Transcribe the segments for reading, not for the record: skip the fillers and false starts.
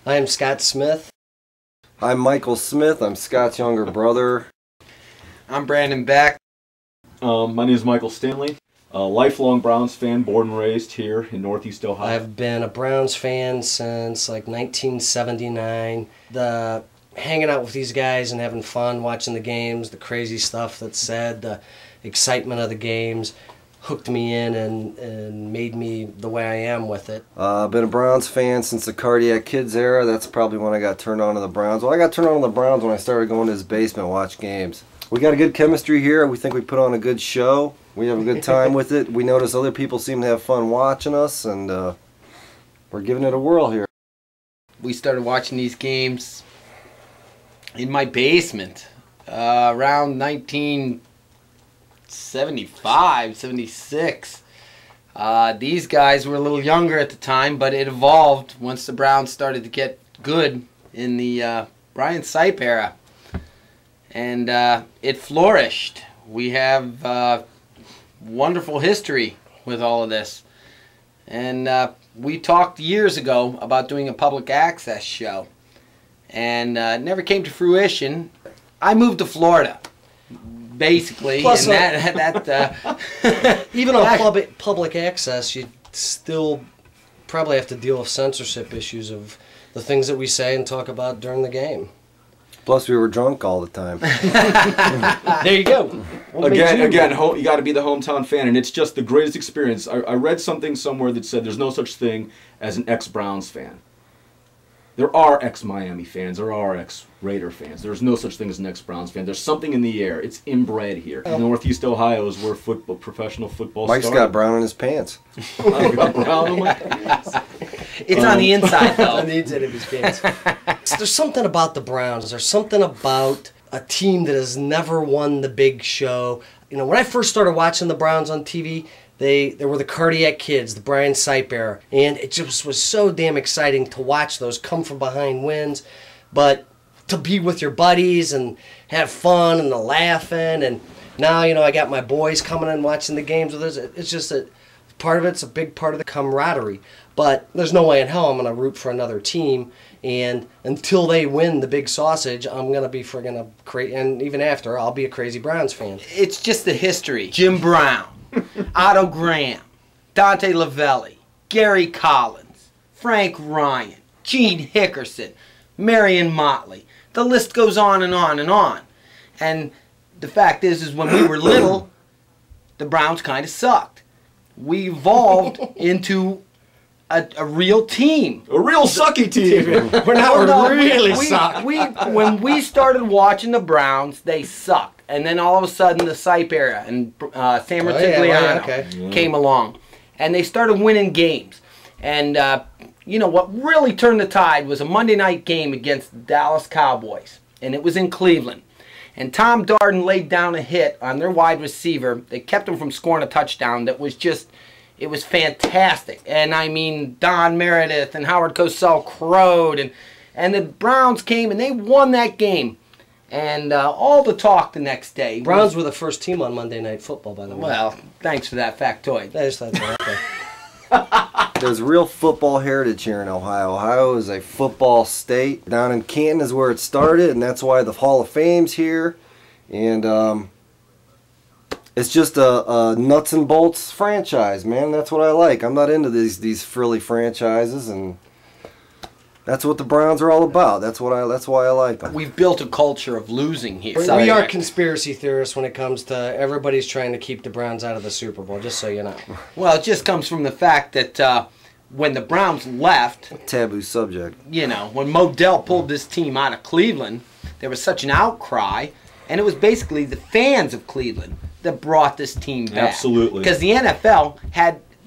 I am Scott Smith. I'm Michael Smith. I'm Scott's younger brother. I'm Brandon Beck. My name is Michael Stanley. A lifelong Browns fan, born and raised here in Northeast Ohio. I've been a Browns fan since like 1979. Hanging out with these guys and having fun, watching the games, the crazy stuff that's said, the excitement of the games hooked me in and made me the way I am with it. I've been a Browns fan since the Cardiac Kids era. That's probably when I got turned on to the Browns. Well, I got turned on to the Browns when I started going to his basement and watch games. We got a good chemistry here. We think we put on a good show. We have a good time with it. We notice other people seem to have fun watching us, and we're giving it a whirl here. We started watching these games in my basement around 1975, 76. These guys were a little younger at the time, but it evolved once the Browns started to get good in the Brian Sipe era. And it flourished. We have wonderful history with all of this. And we talked years ago about doing a public access show. And it never came to fruition. I moved to Florida, basically. Plus, and even on public access, you still probably have to deal with censorship issues of the things that we say and talk about during the game. Plus, we were drunk all the time. There you go. Again, you got to be the hometown fan, and it's just the greatest experience. I read something somewhere that said there's no such thing as an ex-Browns fan. There are ex-Miami fans. There are ex-Raider fans. There's no such thing as an ex-Browns fan. There's something in the air. It's inbred here. Northeast Ohio is where professional football Mike's started. got brown in his pants. I've got brown in my pants. it's on the inside, though. On the inside of his pants. There's something about the Browns. There's something about a team that has never won the big show. You know, when I first started watching the Browns on TV, there were the Cardiac Kids, the Brian Sipe era, and it just was so damn exciting to watch those come from behind wins. But to be with your buddies and have fun and the laughing, and now, you know, I got my boys coming in watching the games with us. It's just that part of it's a big part of the camaraderie. But there's no way in hell I'm going to root for another team. And until they win the big sausage, I'm going to be friggin' crazy. And even after, I'll be a crazy Browns fan. It's just the history. Jim Brown, Otto Graham, Dante Lavelli, Gary Collins, Frank Ryan, Gene Hickerson, Marion Motley. The list goes on and on and on. And the fact is when we were little, the Browns kind of sucked. We evolved into a real team. A real sucky team. We're not really suck. When we started watching the Browns, they sucked. And then all of a sudden, the Sipe era and Sam Rutigliano came along. And they started winning games. And, you know, what really turned the tide was a Monday night game against the Dallas Cowboys. And it was in Cleveland. And Tom Darden laid down a hit on their wide receiver. They kept him from scoring a touchdown that was just... It was fantastic. And I mean, Don Meredith and Howard Cosell crowed. And the Browns came and they won that game. And all the talk the next day. Browns were the first team on Monday Night Football, by the way. Well, thanks for that factoid. That's okay. There's real football heritage here in Ohio. Ohio is a football state. Down in Canton is where it started, and that's why the Hall of Fame's here. And it's just a nuts and bolts franchise, man. That's what I like. I'm not into these frilly franchises, and that's what the Browns are all about. That's why I like them. We've built a culture of losing here. We are conspiracy theorists when it comes to everybody's trying to keep the Browns out of the Super Bowl, just so you know. Well, it just comes from the fact that when the Browns left... Taboo subject. You know, when Modell pulled this team out of Cleveland, there was such an outcry, and it was basically the fans of Cleveland that brought this team back. Absolutely. Because the NFL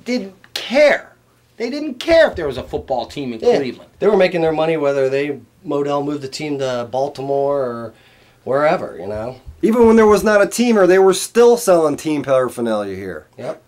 didn't care. They didn't care if there was a football team in Cleveland. They were making their money whether Modell moved the team to Baltimore or wherever, you know. Even when there was not a teamer, they were still selling team paraphernalia here. Yep.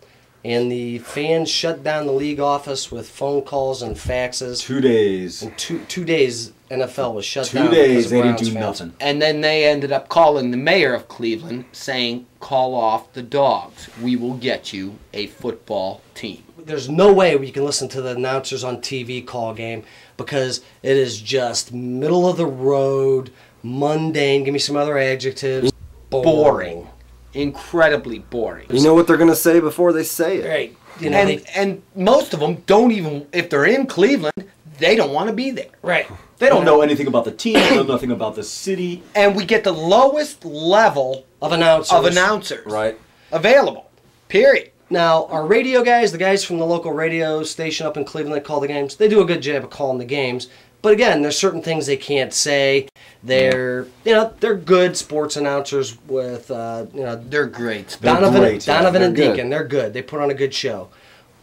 And the fans shut down the league office with phone calls and faxes. 2 days. In 2 days, NFL was shut 2 down. days, they didn't do nothing. And then they ended up calling the mayor of Cleveland saying, call off the dogs. We will get you a football team. there's no way we can listen to the announcers on TV call a game because it is just middle of the road, mundane. Give me some other adjectives. Boring. Incredibly boring. You know what they're going to say before they say it. Right. You know, and most of them don't even, if they're in Cleveland, they don't want to be there. Right. They don't know anything about the team. They know nothing about the city. And we get the lowest level of announcers. Right. Available. Period. Now, our radio guys, the guys from the local radio station up in Cleveland that call the games, they do a good job of calling the games. But again, there's certain things they can't say. They're good sports announcers with they're great. Donovan and good. Deacon, they're good. They put on a good show.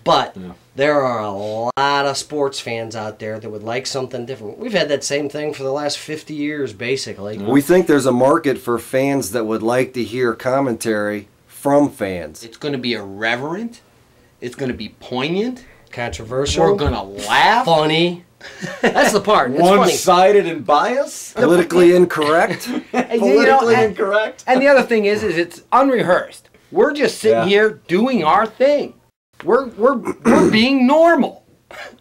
But there are a lot of sports fans out there that would like something different. We've had that same thing for the last 50 years, basically. We think there's a market for fans that would like to hear commentary from fans. It's going to be irreverent. It's going to be poignant. Controversial. We're going to laugh. Funny. That's the part. It's One-sided and biased. Politically incorrect. Politically incorrect. And the other thing is it's unrehearsed. We're just sitting here doing our thing. We're being normal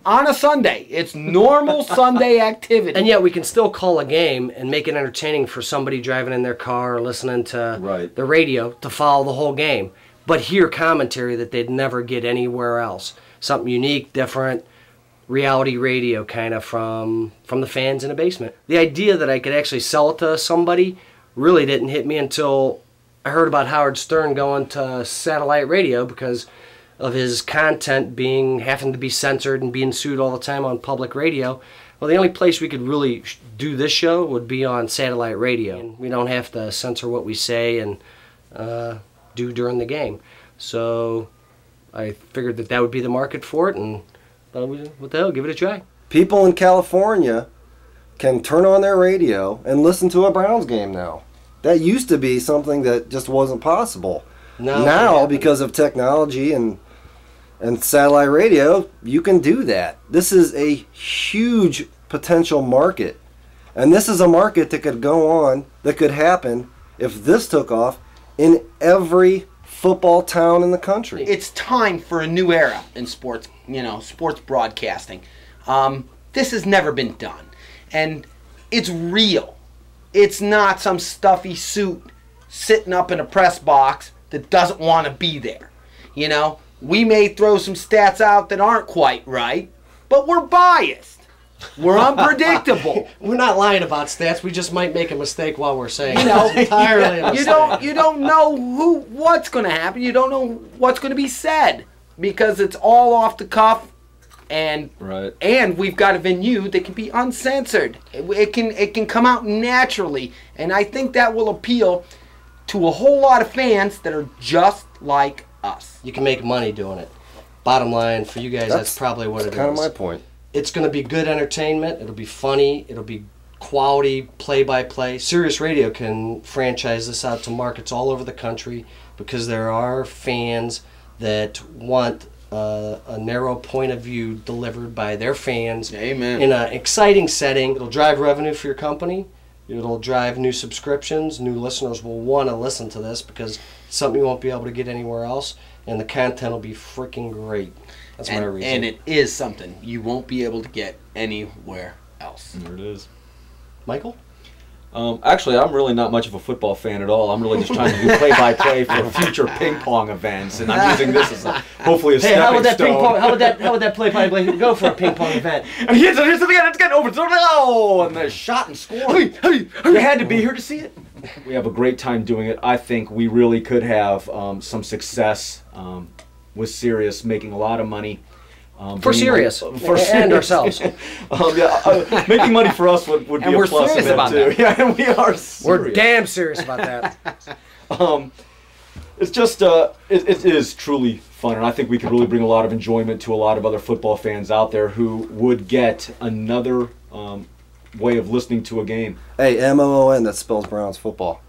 on a Sunday. It's normal Sunday activity. And yet we can still call a game and make it entertaining for somebody driving in their car or listening to the radio to follow the whole game, but hear commentary that they'd never get anywhere else. Something unique, different, reality radio kind of from the fans in the basement. The idea that I could actually sell it to somebody really didn't hit me until I heard about Howard Stern going to satellite radio because of his content having to be censored and being sued all the time on public radio. Well, the only place we could really do this show would be on satellite radio. We don't have to censor what we say and do during the game. So I figured that would be the market for it, and what the hell, give it a try. People in California can turn on their radio and listen to a Browns game now. That used to be something that just wasn't possible. Now, because of technology and satellite radio, you can do that. This is a huge potential market. And this is a market that could go on, that could happen if this took off in every football town in the country. It's time for a new era in sports, sports broadcasting. This has never been done. And it's real. It's not some stuffy suit sitting up in a press box that doesn't want to be there. We may throw some stats out that aren't quite right, but we're biased. We're unpredictable. We're not lying about stats. We just might make a mistake while we're saying it. Entirely a mistake. You don't know what's going to happen. You don't know what's going to be said because it's all off the cuff, and we've got a venue that can be uncensored. It can come out naturally, and I think that will appeal to a whole lot of fans that are just like us. You can make money doing it. Bottom line, for you guys, that's probably what it is. That's kind of my point. It's going to be good entertainment. It'll be funny. It'll be quality play-by-play. Sirius Radio can franchise this out to markets all over the country because there are fans that want a narrow point of view delivered by their fans. Amen. In an exciting setting. It'll drive revenue for your company. It'll drive new subscriptions. New listeners will want to listen to this because it's something you won't be able to get anywhere else. And the content will be freaking great. That's my reason. And it is something you won't be able to get anywhere else. There it is. Michael? Actually, I'm really not much of a football fan at all. I'm really just trying to do play-by-play for future ping pong events, and I'm using this as hopefully a stepping stone. How would that play-by-play go for a ping pong event? And here's the end. It's getting over. Oh, and the shot and score. You had to be here to see it. We have a great time doing it. I think we really could have some success with Sirius, making a lot of money. For Sirius. And ourselves. Making money for us would be a plus serious about too. that. Yeah, and we are serious. We're damn serious about that. It's just, it is truly fun, and I think we could really bring a lot of enjoyment to a lot of other football fans out there who would get another way of listening to a game. Hey, MOON, that spells Browns football.